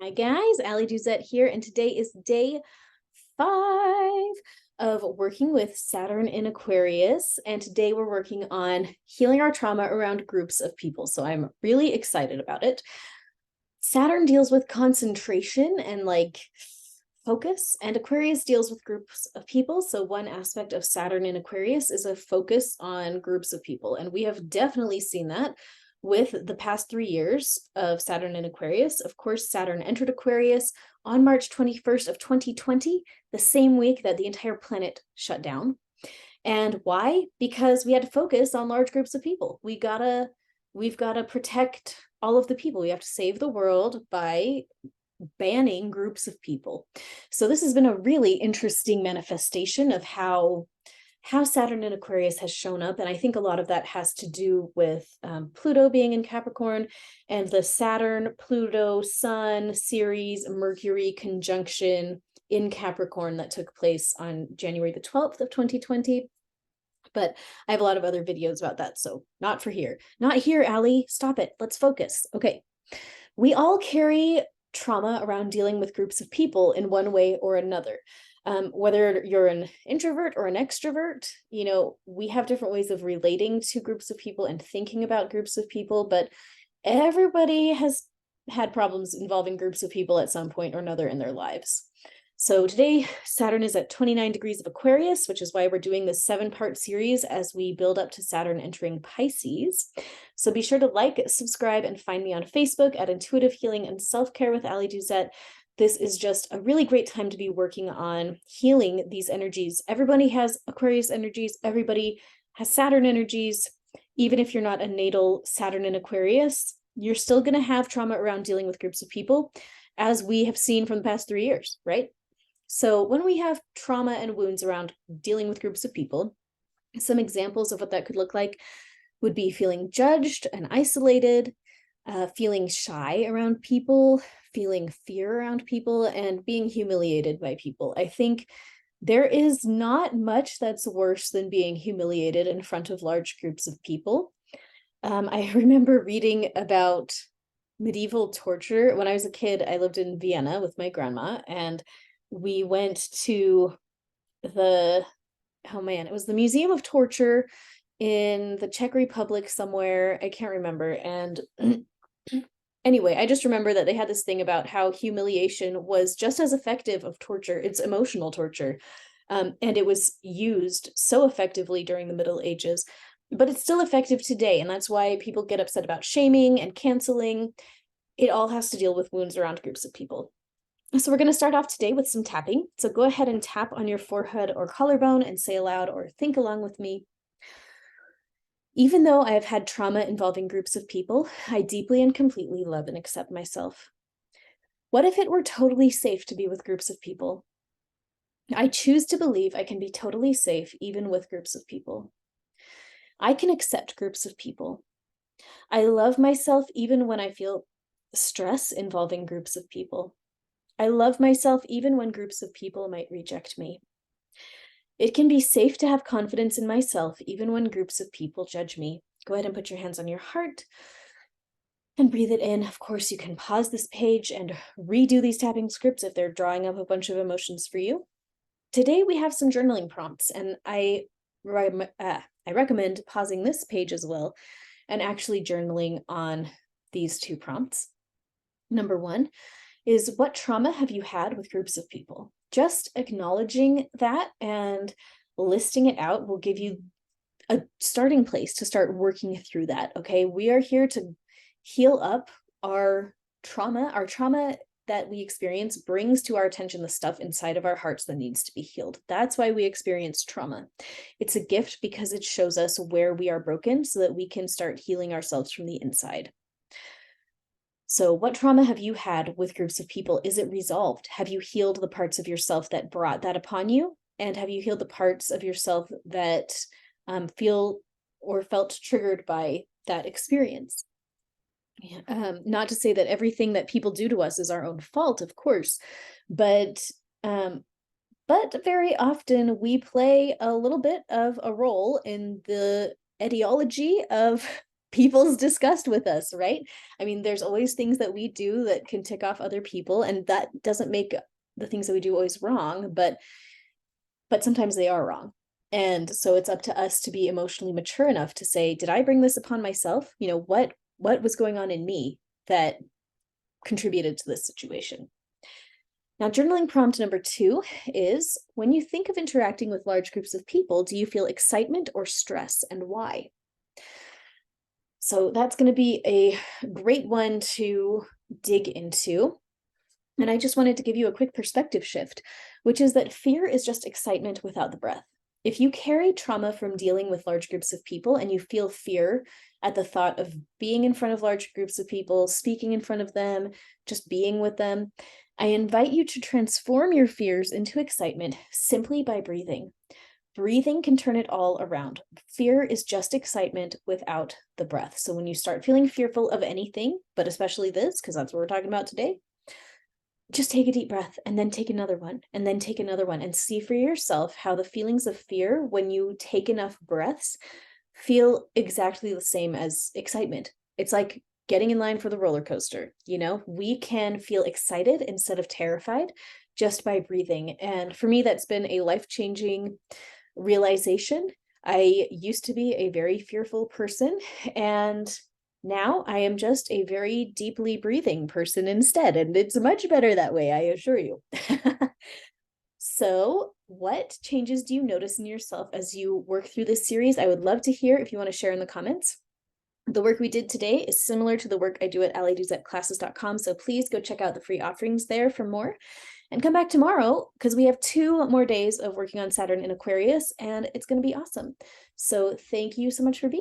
Hi guys, Ali Duzette here, and today is day 5 of working with Saturn in Aquarius. And today we're working on healing our trauma around groups of people. So I'm really excited about it. Saturn deals with concentration and focus, and Aquarius deals with groups of people. So one aspect of Saturn in Aquarius is a focus on groups of people. And we have definitely seen that with the past 3 years of Saturn in Aquarius. Of course, Saturn entered Aquarius on March 21st of 2020, the same week that the entire planet shut down. And why? Because we had to focus on large groups of people. We've got to protect all of the people. We have to save the world by banning groups of people. So this has been a really interesting manifestation of how Saturn in Aquarius has shown up. And I think a lot of that has to do with Pluto being in Capricorn and the Saturn, Pluto, Sun, Ceres, Mercury conjunction in Capricorn that took place on January the 12th of 2020. But I have a lot of other videos about that, so not for here. Not here, Ali. Stop it. Let's focus. Okay. We all carry trauma around dealing with groups of people in one way or another. Whether you're an introvert or an extrovert, we have different ways of relating to groups of people and thinking about groups of people, but everybody has had problems involving groups of people at some point or another in their lives. So today, Saturn is at 29 degrees of Aquarius, which is why we're doing this 7-part series as we build up to Saturn entering Pisces. So be sure to like, subscribe, and find me on Facebook at Intuitive Healing and Self-Care with Ali Duzette. This is just a really great time to be working on healing these energies. Everybody has Aquarius energies. Everybody has Saturn energies. Even if you're not a natal Saturn in Aquarius, you're still going to have trauma around dealing with groups of people, as we have seen from the past 3 years, right? So when we have trauma and wounds around dealing with groups of people, some examples of what that could look like would be feeling judged and isolated, feeling shy around people, feeling fear around people, and being humiliated by people. I think there is not much that's worse than being humiliated in front of large groups of people. I remember reading about medieval torture. When I was a kid, I lived in Vienna with my grandma, and we went to it was the Museum of Torture in the Czech Republic somewhere. I can't remember. And anyway, I just remember that they had this thing about how humiliation was just as effective of torture. It's emotional torture. And it was used so effectively during the Middle Ages, but it's still effective today. And that's why people get upset about shaming and canceling. It all has to deal with wounds around groups of people. So we're going to start off today with some tapping. So go ahead and tap on your forehead or collarbone and say aloud or think along with me. Even though I have had trauma involving groups of people, I deeply and completely love and accept myself. What if it were totally safe to be with groups of people? I choose to believe I can be totally safe even with groups of people. I can accept groups of people. I love myself even when I feel stress involving groups of people. I love myself even when groups of people might reject me. It can be safe to have confidence in myself even when groups of people judge me. Go ahead and put your hands on your heart and breathe it in. Of course, you can pause this page and redo these tapping scripts if they're drawing up a bunch of emotions for you. Today we have some journaling prompts, and I recommend pausing this page as well and actually journaling on these 2 prompts. Number 1 is, what trauma have you had with groups of people? Just acknowledging that and listing it out will give you a starting place to start working through that, okay? We are here to heal up our trauma. Our trauma that we experience brings to our attention the stuff inside of our hearts that needs to be healed. That's why we experience trauma. It's a gift because it shows us where we are broken so that we can start healing ourselves from the inside. So what trauma have you had with groups of people? Is it resolved? Have you healed the parts of yourself that brought that upon you? And have you healed the parts of yourself that feel or felt triggered by that experience? Not to say that everything that people do to us is our own fault, of course, but very often we play a little bit of a role in the etiology of people's disgust with us, right? I mean, there's always things that we do that can tick off other people, and that doesn't make the things that we do always wrong, but sometimes they are wrong. And so it's up to us to be emotionally mature enough to say, did I bring this upon myself? You know, what was going on in me that contributed to this situation? Now, journaling prompt number 2 is, when you think of interacting with large groups of people, do you feel excitement or stress, and why? So that's going to be a great one to dig into. And I just wanted to give you a quick perspective shift, which is that fear is just excitement without the breath. If you carry trauma from dealing with large groups of people and you feel fear at the thought of being in front of large groups of people, speaking in front of them, just being with them, I invite you to transform your fears into excitement simply by breathing. Breathing can turn it all around. Fear is just excitement without the breath. So when you start feeling fearful of anything, but especially this, because that's what we're talking about today, just take a deep breath and then take another one and then take another one, and see for yourself how the feelings of fear, when you take enough breaths, feel exactly the same as excitement. It's like getting in line for the roller coaster. You know, we can feel excited instead of terrified just by breathing. And for me, that's been a life-changing realization. I used to be a very fearful person, and now I am just a very deeply breathing person instead, and it's much better that way, I assure you. So, what changes do you notice in yourself as you work through this series? I would love to hear if you want to share in the comments. The work we did today is similar to the work I do at allydozetclasses.com, so please go check out the free offerings there for more. And come back tomorrow, because we have 2 more days of working on Saturn in Aquarius, and it's going to be awesome. So thank you so much for being